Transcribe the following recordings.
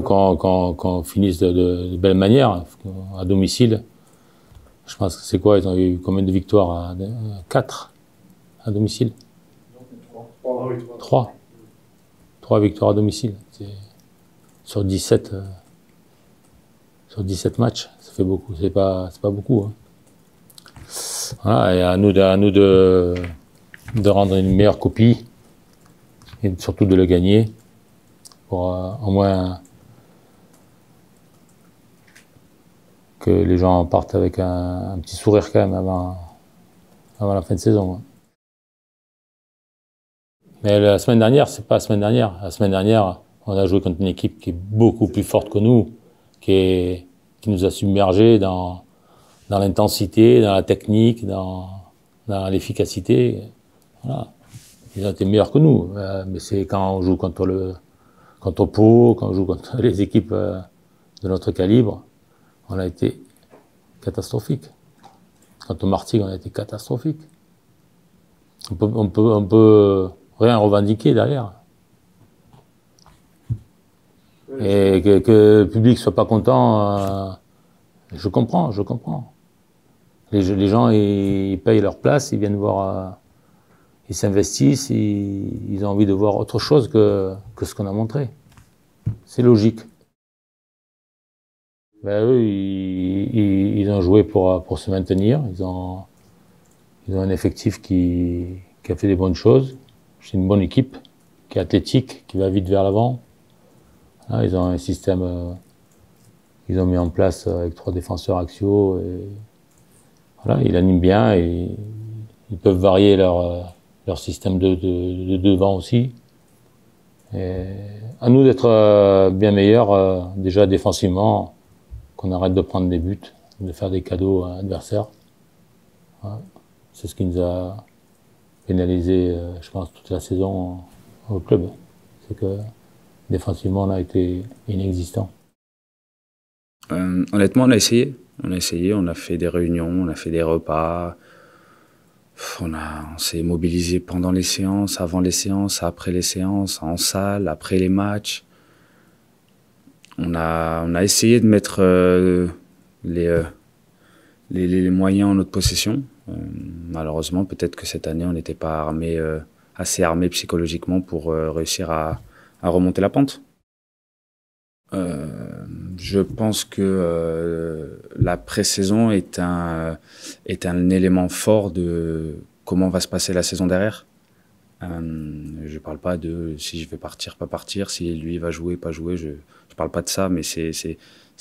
faut qu'on finisse de belle manière à domicile. Je pense que c'est quoi? Ils ont eu combien de victoires? 4 à domicile. 3. 3 victoires à domicile. Sur 17 matchs, ça fait beaucoup. C'est pas beaucoup. Hein. Voilà, et à nous de rendre une meilleure copie et surtout de le gagner pour au moins que les gens partent avec un petit sourire quand même avant la fin de saison. Hein. Mais la semaine dernière, c'est pas la semaine dernière. La semaine dernière, on a joué contre une équipe qui est beaucoup plus forte que nous, qui nous a submergés dans l'intensité, dans la technique, dans l'efficacité. Voilà. Ils ont été meilleurs que nous. Mais c'est quand on joue contre Pau, quand on joue contre les équipes de notre calibre, on a été catastrophique. Contre Martigues, on a été catastrophique. On peut rien revendiquer derrière. Et que le public soit pas content, je comprends. Les gens, ils payent leur place, ils viennent voir, ils s'investissent, ils ont envie de voir autre chose que ce qu'on a montré. C'est logique. Ben, eux, ils ont joué pour se maintenir. Ils ont un effectif qui a fait des bonnes choses. C'est une bonne équipe, qui est athlétique, qui va vite vers l'avant. Là, ils ont un système qu'ils ont mis en place avec 3 défenseurs axiaux. Et voilà, ils animent bien et ils peuvent varier leur système de devant aussi. Et à nous d'être bien meilleurs, déjà défensivement, qu'on arrête de prendre des buts, de faire des cadeaux à l'adversaire. Voilà. C'est ce qui nous a pénalisé, je pense, toute la saison au club. C'est que défensivement, on a été inexistant. Honnêtement, on a essayé. On a fait des réunions, on a fait des repas. On s'est mobilisé pendant les séances, avant les séances, après les séances, en salle, après les matchs. On a essayé de mettre les moyens en notre possession. Malheureusement, peut-être que cette année, on n'était pas assez armé psychologiquement pour réussir à remonter la pente. Je pense que la pré-saison est un élément fort de comment va se passer la saison derrière. Je parle pas de si je vais partir, pas partir, si lui va jouer, pas jouer. Je parle pas de ça, mais c'est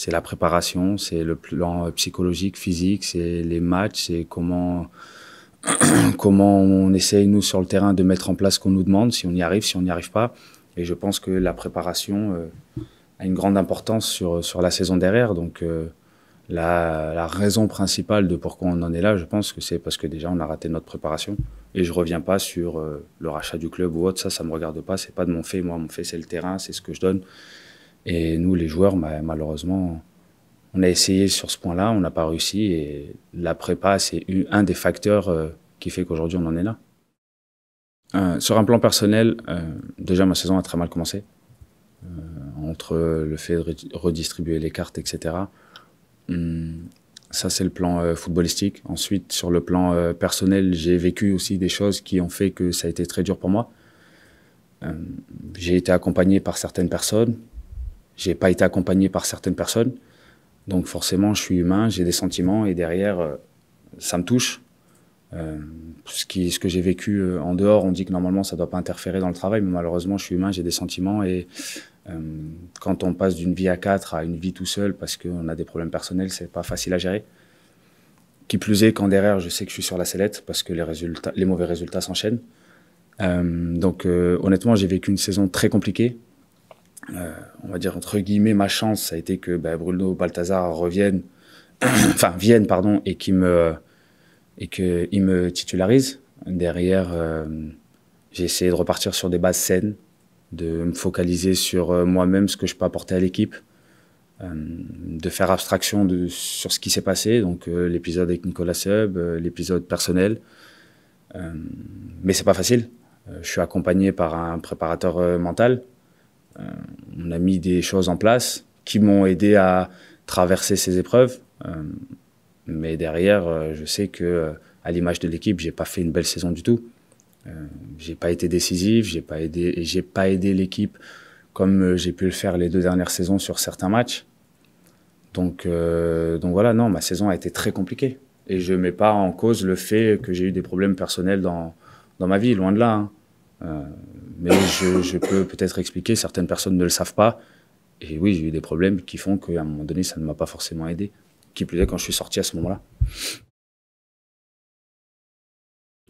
la préparation, c'est le plan psychologique, physique, c'est les matchs, c'est comment on essaye nous sur le terrain de mettre en place ce qu'on nous demande, si on y arrive, si on n'y arrive pas. Et je pense que la préparation a une grande importance sur la saison derrière. Donc la raison principale de pourquoi on en est là, je pense que c'est parce que déjà on a raté notre préparation. Et je reviens pas sur le rachat du club ou autre, ça me regarde pas, c'est pas de mon fait. Moi, mon fait, c'est le terrain, c'est ce que je donne. Et nous, les joueurs, malheureusement, on a essayé sur ce point-là, on n'a pas réussi. Et la prépa, c'est un des facteurs qui fait qu'aujourd'hui, on en est là. Sur un plan personnel, déjà, ma saison a très mal commencé. Entre le fait de redistribuer les cartes, etc. Ça, c'est le plan footballistique. Ensuite, sur le plan personnel, j'ai vécu aussi des choses qui ont fait que ça a été très dur pour moi. J'ai été accompagné par certaines personnes. J'ai pas été accompagné par certaines personnes. Donc forcément, je suis humain, j'ai des sentiments et derrière, ça me touche. Ce que j'ai vécu en dehors, on dit que normalement, ça doit pas interférer dans le travail, mais malheureusement, je suis humain, j'ai des sentiments et quand on passe d'une vie à 4 à une vie tout seul parce qu'on a des problèmes personnels, c'est pas facile à gérer. Qui plus est, quand derrière, je sais que je suis sur la sellette parce que les mauvais résultats s'enchaînent. Donc honnêtement, j'ai vécu une saison très compliquée. On va dire entre guillemets, ma chance, ça a été que Bruno Balthazar vienne, et qu'il me titularise. Derrière, j'ai essayé de repartir sur des bases saines, de me focaliser sur moi-même, ce que je peux apporter à l'équipe, de faire abstraction sur ce qui s'est passé, donc l'épisode avec Nicolas Seub, l'épisode personnel. Mais c'est pas facile. Je suis accompagné par un préparateur mental On a mis des choses en place qui m'ont aidé à traverser ces épreuves. Mais derrière, je sais que, à l'image de l'équipe, j'ai pas fait une belle saison du tout. J'ai pas été décisif, j'ai pas aidé l'équipe comme j'ai pu le faire les 2 dernières saisons sur certains matchs. Donc voilà, non, ma saison a été très compliquée. Et je mets pas en cause le fait que j'ai eu des problèmes personnels dans ma vie, loin de là, hein. Mais je peux peut-être expliquer, certaines personnes ne le savent pas. Et oui, j'ai eu des problèmes qui font qu'à un moment donné, ça ne m'a pas forcément aidé. Qui plus est quand je suis sorti à ce moment-là.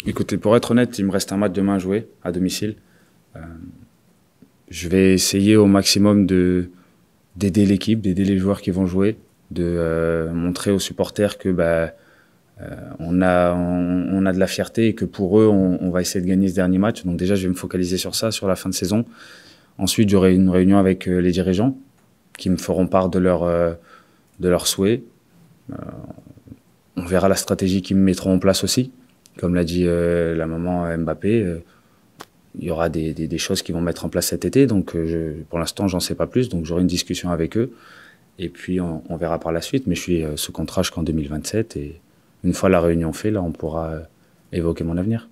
Écoutez, pour être honnête, il me reste un match demain à jouer à domicile. Je vais essayer au maximum d'aider l'équipe, d'aider les joueurs qui vont jouer, de montrer aux supporters que on a de la fierté et que pour eux, on va essayer de gagner ce dernier match. Donc déjà, je vais me focaliser sur ça, sur la fin de saison. Ensuite, j'aurai une réunion avec les dirigeants qui me feront part de leurs souhaits. On verra la stratégie qu'ils me mettront en place aussi. Comme l'a dit la maman Mbappé, il y aura des choses qu'ils vont mettre en place cet été. Donc pour l'instant, j'en sais pas plus. Donc j'aurai une discussion avec eux. Et puis on verra par la suite. Mais je suis sous contrat jusqu'en 2027. Et une fois la réunion faite, là, on pourra évoquer mon avenir.